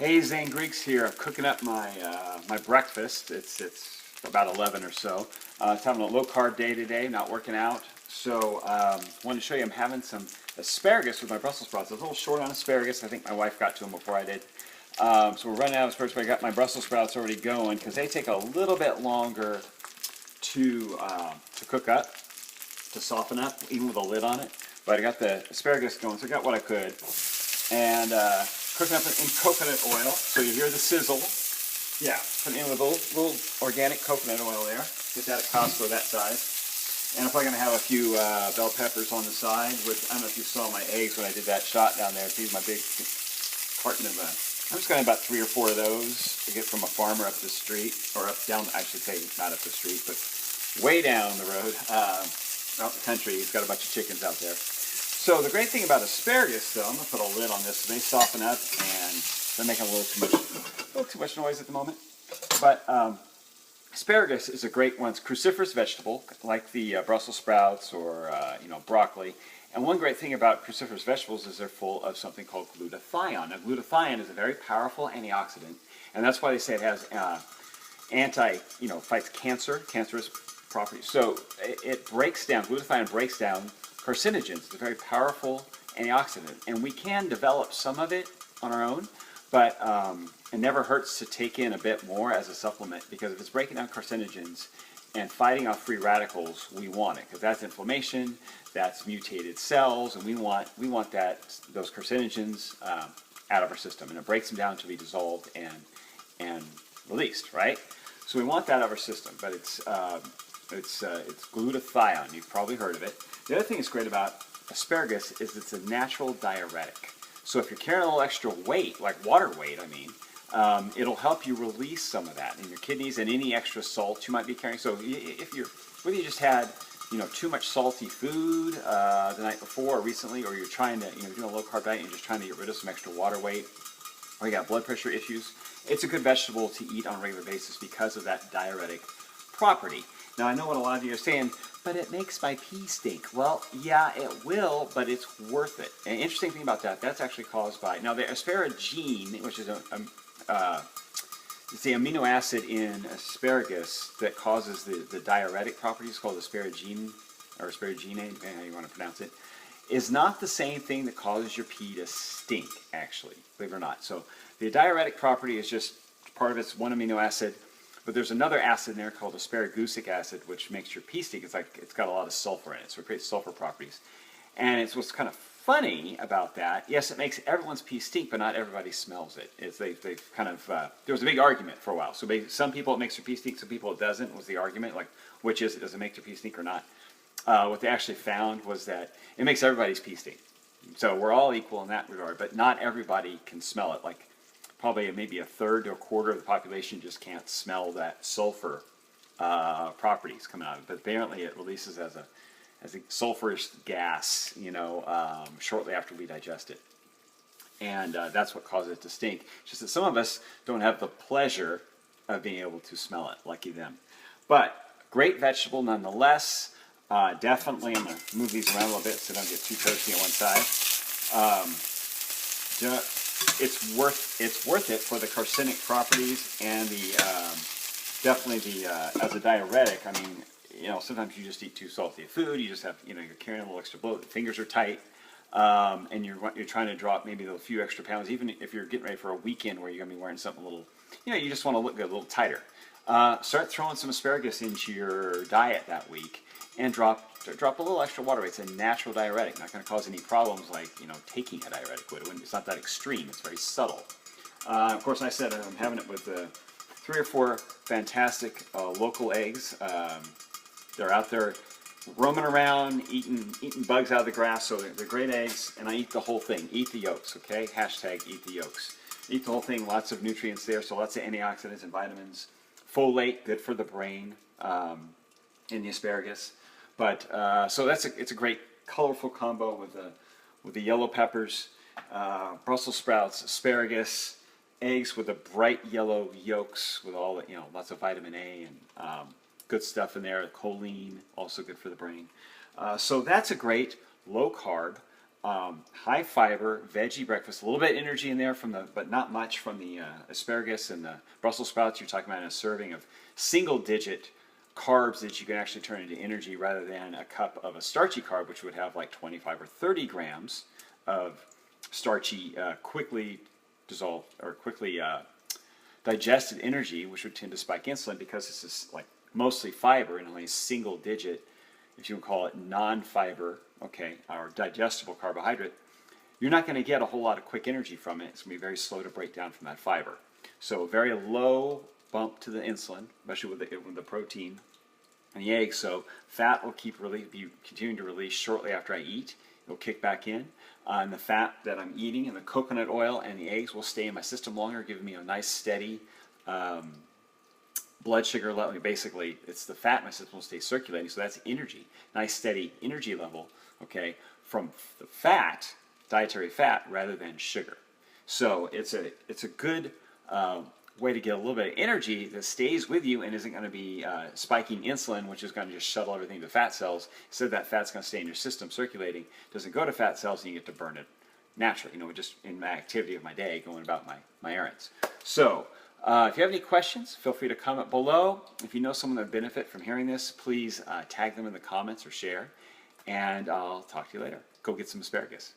Hey, Zane Griggs here. I'm cooking up my breakfast. It's about 11 or so. It's having a low carb day today. Not working out. So wanted to show you I'm having some asparagus with my Brussels sprouts. I was a little short on asparagus. I think my wife got to them before I did. So we're running out of asparagus, but I got my Brussels sprouts already going because they take a little bit longer to cook up, to soften up, even with a lid on it. But I got the asparagus going, so I got what I could. And cooking up in coconut oil, so you hear the sizzle. Yeah, putting in with a little organic coconut oil there. Get that at Costco, that size. And I'm probably going to have a few bell peppers on the side. With, I don't know if you saw my eggs when I did that shot down there. These my big carton of I'm just going to have about 3 or 4 of those to get from a farmer up the street, or up down, I should say, not up the street, but way down the road, out in the country. He's got a bunch of chickens out there. So the great thing about asparagus, though, I'm going to put a lid on this so they soften up, and they're making a little too much noise at the moment. But asparagus is a great one. It's a cruciferous vegetable, like the Brussels sprouts or broccoli. And one great thing about cruciferous vegetables is they're full of something called glutathione. Now, glutathione is a very powerful antioxidant, and that's why they say it has fights cancerous properties. So it breaks down, glutathione breaks down carcinogens. It's a very powerful antioxidant, and we can develop some of it on our own, but it never hurts to take in a bit more as a supplement, because if it's breaking down carcinogens and fighting off free radicals, we want it, because that's inflammation, that's mutated cells, and we want those carcinogens out of our system, and it breaks them down to be dissolved and released, right? So we want that out of our system, but it's glutathione. You've probably heard of it. The other thing that's great about asparagus is it's a natural diuretic. So if you're carrying a little extra weight, like water weight, it'll help you release some of that in your kidneys and any extra salt you might be carrying. So whether you just had too much salty food the night before or recently, or you're trying to doing a low carb diet and you're just trying to get rid of some extra water weight, or you got blood pressure issues, it's a good vegetable to eat on a regular basis because of that diuretic property. Now, I know what a lot of you are saying, but it makes my pee stink. Well, yeah, it will, but it's worth it. And the interesting thing about that's actually caused by, now the asparagine, which is it's the amino acid in asparagus that causes the diuretic properties, called asparagine, or asparagine, depending on how you want to pronounce it, is not the same thing that causes your pee to stink, actually, believe it or not. So the diuretic property is just part of it's one amino acid. But there's another acid in there called asparagusic acid, which makes your pee stink. It's got a lot of sulfur in it, so it creates sulfur properties. And it's what's kind of funny about that. Yes, it makes everyone's pee stink, but not everybody smells it. They've kind of there was a big argument for a while. So some people it makes their pee stink, some people it doesn't. Was the argument, like, which is it? Does it make their pee stink or not? What they actually found was that it makes everybody's pee stink. So we're all equal in that regard, but not everybody can smell it. Like, probably maybe a third to a quarter of the population just can't smell that sulfur properties coming out of it. But apparently it releases as a sulfurous gas, shortly after we digest it. And that's what causes it to stink. It's just that some of us don't have the pleasure of being able to smell it. Lucky them. But great vegetable nonetheless. Definitely, I'm going to move these around a little bit so they don't get too toasty on one side. It's worth it for the carcinic properties and definitely as a diuretic. Sometimes you just eat too salty food. You just have you're carrying a little extra bloat. The fingers are tight, and you're trying to drop maybe a few extra pounds. Even if you're getting ready for a weekend where you're gonna be wearing something a little, you just want to look good, a little tighter. Start throwing some asparagus into your diet that week, and drop a little extra water weight. It's a natural diuretic, not going to cause any problems like taking a diuretic would. It's not that extreme. It's very subtle. Of course, I said I'm having it with 3 or 4 fantastic local eggs. They're out there roaming around, eating bugs out of the grass. So they're great eggs, and I eat the whole thing. Eat the yolks, okay? Hashtag eat the yolks. Eat the whole thing. Lots of nutrients there. So lots of antioxidants and vitamins. Folate, good for the brain. In the asparagus, but so it's a great colorful combo with the yellow peppers, Brussels sprouts, asparagus, eggs with the bright yellow yolks with all the lots of vitamin A and good stuff in there. Choline, also good for the brain. So that's a great low carb high fiber veggie breakfast. A little bit of energy in there from the, but not much from the asparagus and the Brussels sprouts. You're talking about a serving of single-digit carbs that you can actually turn into energy rather than a cup of a starchy carb, which would have like 25 or 30 grams of starchy, quickly dissolved or quickly digested energy, which would tend to spike insulin because this is like mostly fiber and only a single digit, if you would call it non-fiber, okay, or digestible carbohydrate. You're not going to get a whole lot of quick energy from it. It's going to be very slow to break down from that fiber. So a very low bump to the insulin, especially with the protein and the eggs. So fat will be continuing to release shortly after I eat. It'll kick back in. And the fat that I'm eating and the coconut oil and the eggs will stay in my system longer, giving me a nice steady blood sugar level. Basically, it's the fat in my system will stay circulating, so that's energy. Nice steady energy level, okay, from the fat, dietary fat, rather than sugar. So it's a good way to get a little bit of energy that stays with you and isn't going to be spiking insulin, which is going to just shuttle everything to fat cells. Instead, that fat's going to stay in your system circulating. Doesn't go to fat cells, and you get to burn it naturally, just in my activity of my day, going about my errands. So if you have any questions, feel free to comment below. If you know someone that would benefit from hearing this, please tag them in the comments or share, and I'll talk to you later. Go get some asparagus.